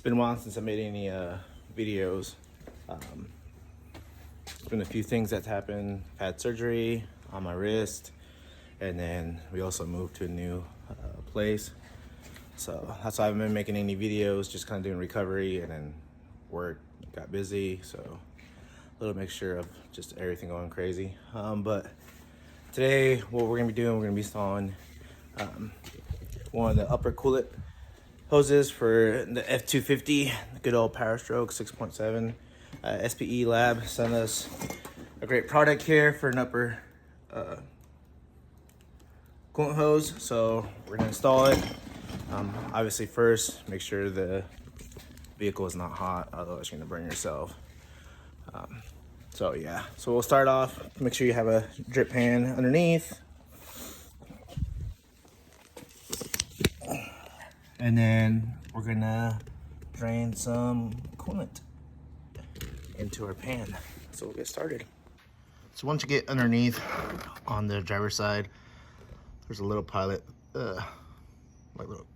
been a while since I made any videos. There's been a few things that's happened. I've had surgery on my wrist, and then we also moved to a new place. So that's why I haven't been making any videos, just kind of doing recovery, and then work got busy. So a little mixture of just everything going crazy. But today, what we're gonna be doing, we're gonna be installing one of the upper coolant hoses for the F250, good old powerstroke 6.7. SPELAB sent us a great product here for an upper coolant hose, so we're gonna install it. Obviously first, make sure the vehicle is not hot, otherwise you're gonna burn yourself. So yeah, so we'll start off, make sure you have a drip pan underneath. And then we're gonna drain some coolant into our pan. So we'll get started. So once you get underneath on the driver's side, there's a little pilot, like little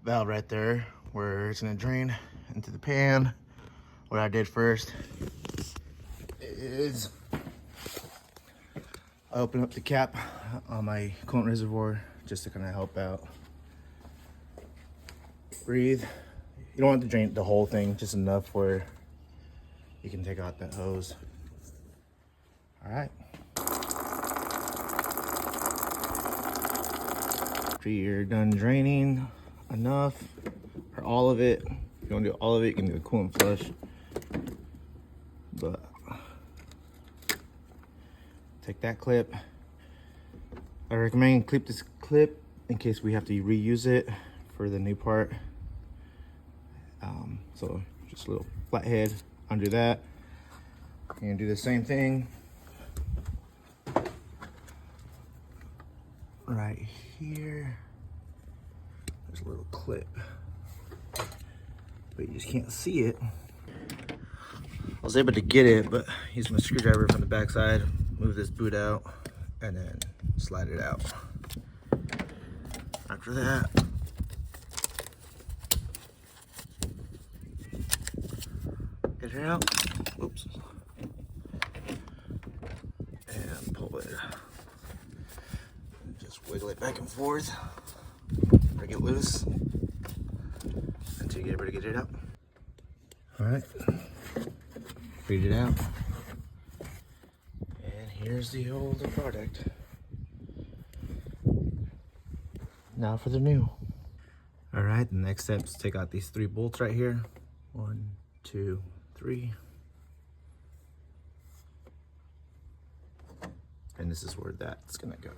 valve right there where it's gonna drain into the pan. What I did first is I opened up the cap on my coolant reservoir just to kind of help out. Breathe. You don't want to drain the whole thing, just enough where you can take out that hose. All right. After you're done draining enough, or all of it, if you want to do all of it, you can do a coolant flush. But take that clip. I recommend clip this clip in case we have to reuse it for the new part. So just a little flathead under that. You're gonna do the same thing right here. There's a little clip, but you just can't see it. I was able to get it, but use my screwdriver from the backside, move this boot out, and then slide it out. After that, get it out. Oops. And pull it. Just wiggle it back and forth. Break it loose until you're able to get it out. All right. Freed it out. And here's the older product. Now for the new. All right, the next step is take out these 3 bolts right here. 1, 2, 3. And this is where that's gonna go.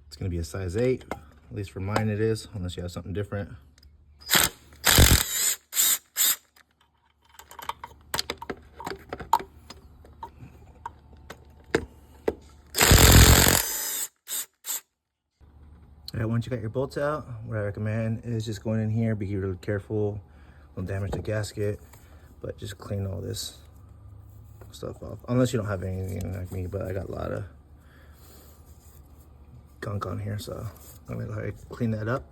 It's gonna be a size 8, at least for mine it is, unless you have something different. All right, once you got your bolts out, what I recommend is just going in here, be really careful, don't damage the gasket, but just clean all this stuff off. Unless you don't have anything like me, but I got a lot of gunk on here, so I'm gonna go ahead and clean that up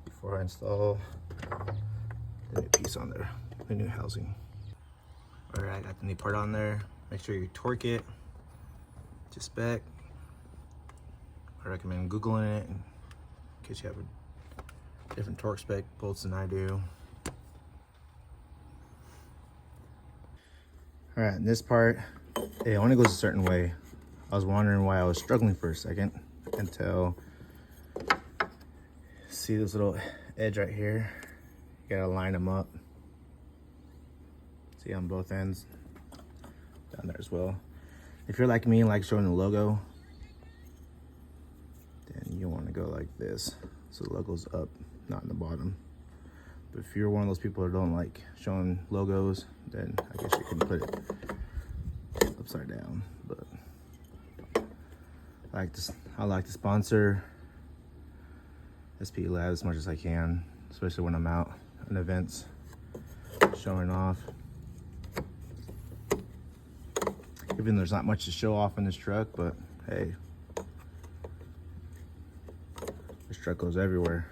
before I install the new piece on there, the new housing. All right, I got the new part on there. Make sure you torque it to spec. I recommend Googling it in case you have a different torque spec bolts than I do. All right, this part, it only goes a certain way. I was wondering why I was struggling for a second until, see this little edge right here? You gotta line them up. See on both ends, down there as well. If you're like me and like showing the logo, then you wanna go like this. So the logo's up, not in the bottom. But if you're one of those people who don't like showing logos, then I guess you can put it upside down. But I like to sponsor SPELAB as much as I can, especially when I'm out in events showing off. Even though there's not much to show off in this truck, but hey, strut goes everywhere.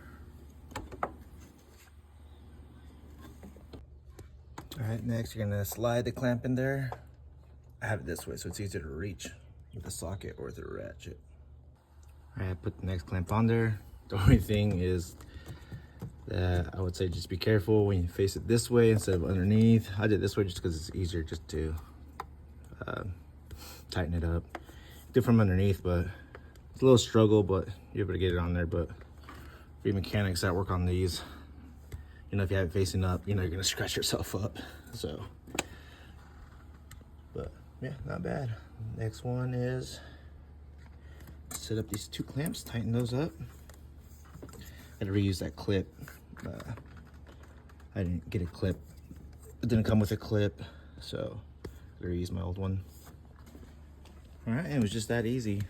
All right, next you're gonna slide the clamp in there. I have it this way so it's easier to reach with the socket or the ratchet. All right, put the next clamp on there. The only thing is that I would say just be careful when you face it this way instead of underneath. I did it this way just because it's easier just to tighten it up. Do it from underneath, but it's a little struggle, but you're able to get it on there. But for you mechanics that work on these, you know, if you have it facing up, you know, you're gonna scratch yourself up. So, but yeah, not bad. Next one is set up these two clamps, tighten those up. I had to reuse that clip. I didn't get a clip. It didn't come with a clip, so I reused my old one. All right, it was just that easy.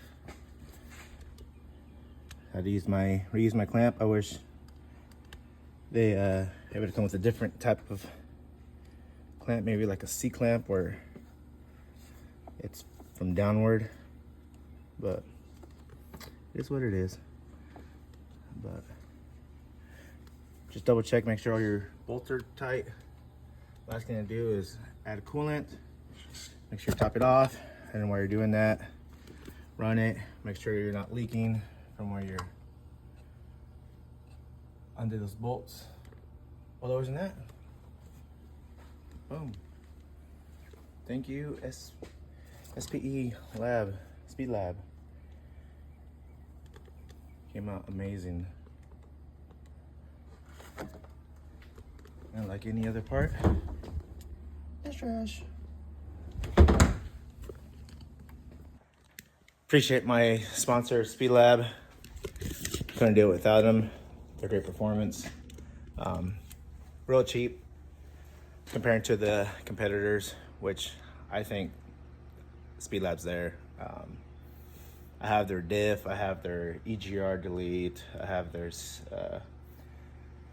I had to reuse my clamp. I wish they would have come with a different type of clamp, maybe like a C clamp where it's from downward, but it is what it is. But just double check, make sure all your bolts are tight. Last thing to do is add a coolant, make sure you top it off, and while you're doing that, run it, make sure you're not leaking from where you're under those bolts. Well, other than that, boom. Thank you, SPELAB, SPELAB. Came out amazing. And like any other part, it's trash. Appreciate my sponsor, SPELAB. Couldn't do it without them. They're great performance. Real cheap compared to the competitors, which I think SPELAB's there. I have their diff, I have their EGR delete, I have their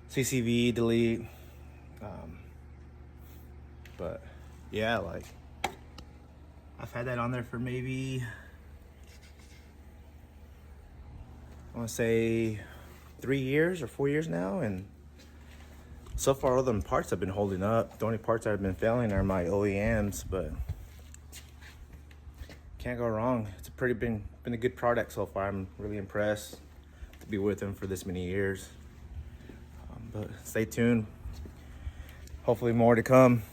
CCV delete. But yeah, like I've had that on there for maybe, I want to say 3 years or 4 years now, and so far all them parts have been holding up. The only parts that have been failing are my OEMs, but can't go wrong. It's been a good product so far. I'm really impressed to be with them for this many years. But stay tuned. Hopefully more to come.